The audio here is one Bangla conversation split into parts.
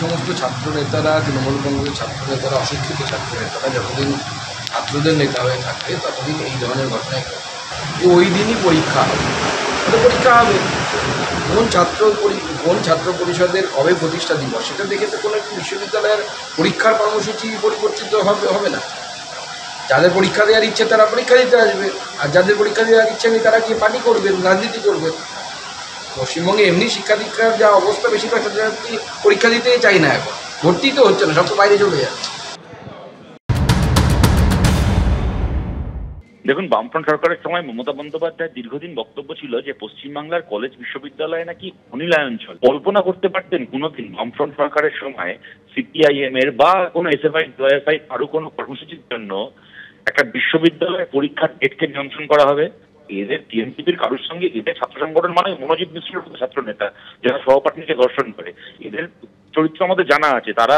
সমস্ত ছাত্র নেতারা, তৃণমূল কংগ্রেসের ছাত্র নেতারা, অশিক্ষিত ছাত্র নেতারা যতদিন ছাত্রদের নেতা হয়ে থাকবে ততদিন এই ধরনের ঘটনাই ঘটবে। ওই দিনই পরীক্ষা হবে, পরীক্ষা হবে কোন ছাত্র পরিষদের কবে প্রতিষ্ঠা দিবস সেটা দেখে তো কোনো একটি বিশ্ববিদ্যালয়ের পরীক্ষার কর্মসূচি পরিবর্তিত হবে না। যাদের পরীক্ষা দেওয়ার ইচ্ছে তারা পরীক্ষা দিতে আসবে, আর যাদের পরীক্ষা দেওয়ার ইচ্ছে নেই তারা কি পার্টি করবেন, রাজনীতি করবেন। পশ্চিমবঙ্গে এমনি শিক্ষা দীক্ষার যা অবস্থা, বেশিরভাগ ছাত্রছাত্রী পরীক্ষা দিতেই চাই না, এখন ভর্তি তো হচ্ছে না, সব তো বাইরে চলে যাচ্ছে। দেখুন, বামফ্রন্ট সরকারের সময় মমতা বন্দ্যোপাধ্যায়ের দীর্ঘদিন বক্তব্য ছিল যে পশ্চিমবাংলার কলেজ বিশ্ববিদ্যালয়ে নাকি খনিলায়ঞ্চল। কল্পনা করতে পারতেন কোনোদিন বামফ্রন্ট সরকারের সময় সিপিআইএম এর বা কোনো এসএফআই ওএফআই আরো কোনো কর্মসূচির জন্য একটা বিশ্ববিদ্যালয়ের পরীক্ষার ডেটকে নিয়ন্ত্রণ করা হবে? এদের টিএমসিপির কারোর সঙ্গে এদের ছাত্র সংগঠন মানে মনোজিৎ মিশ্রের মতো ছাত্র নেতা যারা সহপাঠীকে ধর্ষণ করে, এদের চরিত্র আমাদের জানা আছে। তারা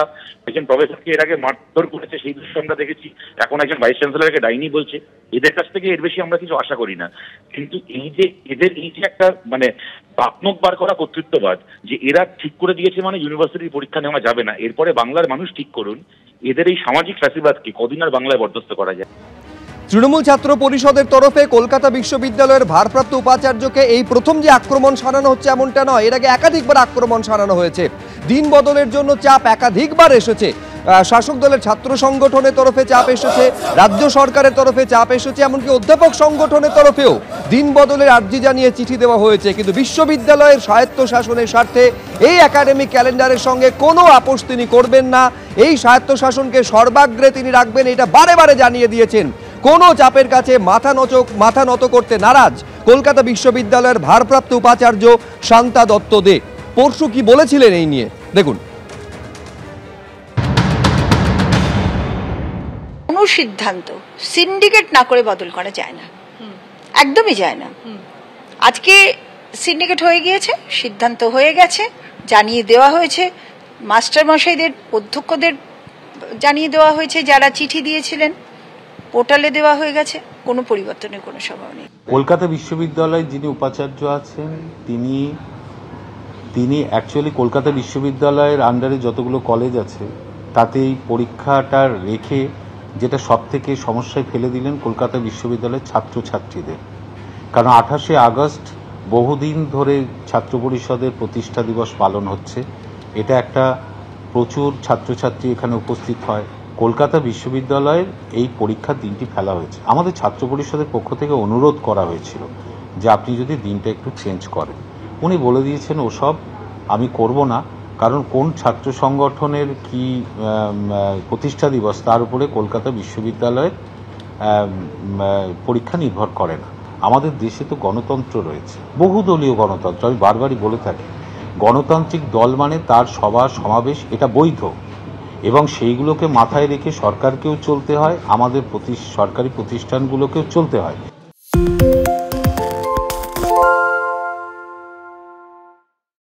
একজন প্রফেসরকে এর আগে মারধর করেছে, সেই দৃশ্য আমরা দেখেছি। এখন একজন ভাইস চ্যান্সেলরকে ডাইনি বলছে। এদের কাছ থেকে এর বেশি আমরা কিছু আশা করি না। কিন্তু এদের একটা মানে বাপনক বার করা কর্তৃত্ববাদ, যে এরা ঠিক করে দিয়েছে মানে ইউনিভার্সিটির পরীক্ষা নেওয়া যাবে না, এরপরে বাংলার মানুষ ঠিক করুন। এদের এই সামাজিক ফ্যাসিবাদকে কদিন আর বাংলায় বরদাস্ত করা যায়? তৃণমূল ছাত্র পরিষদের তরফে কলকাতা বিশ্ববিদ্যালয়ের ভারপ্রাপ্ত উপাচার্যকে এই প্রথম যে আক্রমণ সানানো হচ্ছে এমনটা নয়, এর আগে একাধিকবার আক্রমণ সানানো হয়েছে। দিন বদলের জন্য চাপ একাধিকবার এসেছে, শাসক দলের ছাত্র সংগঠনের তরফে চাপ এসেছে, রাজ্য সরকারের তরফে চাপ এসেছে, এমনকি অধ্যাপক সংগঠনের তরফেও দিন বদলের আর্জি জানিয়ে চিঠি দেওয়া হয়েছে। কিন্তু বিশ্ববিদ্যালয়ের স্বায়ত্ত শাসনের স্বার্থে এই একাডেমিক ক্যালেন্ডারের সঙ্গে কোনো আপোষ তিনি করবেন না। এই স্বায়ত্ত শাসনকে সর্বাগ্রে তিনি রাখবেন, এটা বারে বারে জানিয়ে দিয়েছেন। কোনো চাপের কাছে মাথা নত করতে নারাজ কলকাতা বিশ্ববিদ্যালয়ের ভারপ্রাপ্ত উপাচার্য শান্তা দত্ত দে। পরশু কি বলেছিলেন এই নিয়ে দেখুন। কোনো সিদ্ধান্ত সিন্ডিকেট না করে বদল করা যায় না, একদমই যায় না। আজকে সিন্ডিকেট হয়ে গিয়েছে, সিদ্ধান্ত হয়ে গেছে, জানিয়ে দেওয়া হয়েছে মাস্টার মশাইদের, অধ্যক্ষদের জানিয়ে দেওয়া হয়েছে, যারা চিঠি দিয়েছিলেন পোর্টালে দেওয়া হয়ে গেছে, কোনো পরিবর্তনের কোনো সম্ভাবনা নেই। কলকাতা বিশ্ববিদ্যালয়ে যিনি উপাচার্য আছেন তিনি অ্যাকচুয়ালি কলকাতা বিশ্ববিদ্যালয়ের আন্ডারে যতগুলো কলেজ আছে তাতে এই পরীক্ষাটা রেখে যেটা সব থেকে সমস্যায় ফেলে দিলেন কলকাতা বিশ্ববিদ্যালয়ের ছাত্রছাত্রীদের। কারণ 28শে আগস্ট বহুদিন ধরে ছাত্র পরিষদের প্রতিষ্ঠা দিবস পালন হচ্ছে, এটা একটা প্রচুর ছাত্রছাত্রী এখানে উপস্থিত হয়। কলকাতা বিশ্ববিদ্যালয়ের এই পরীক্ষার দিনটি ফেলা হয়েছে। আমাদের ছাত্র পরিষদের পক্ষ থেকে অনুরোধ করা হয়েছিল যে আপনি যদি দিনটা একটু চেঞ্জ করেন। উনি বলে দিয়েছেন ওসব আমি করব না, কারণ কোন ছাত্র সংগঠনের কি প্রতিষ্ঠা দিবস তার উপরে কলকাতা বিশ্ববিদ্যালয়ের পরীক্ষা নির্ভর করে না। আমাদের দেশে তো গণতন্ত্র রয়েছে, বহুদলীয় গণতন্ত্র। আমি বারবারই বলে থাকি, গণতান্ত্রিক দল মানে তার সভা সমাবেশ, এটা বৈধ, এবং সেইগুলোকে মাথায় রেখে সরকারকেও চলতে হয়, আমাদের সরকারি প্রতিষ্ঠানগুলোকেও চলতে হয়।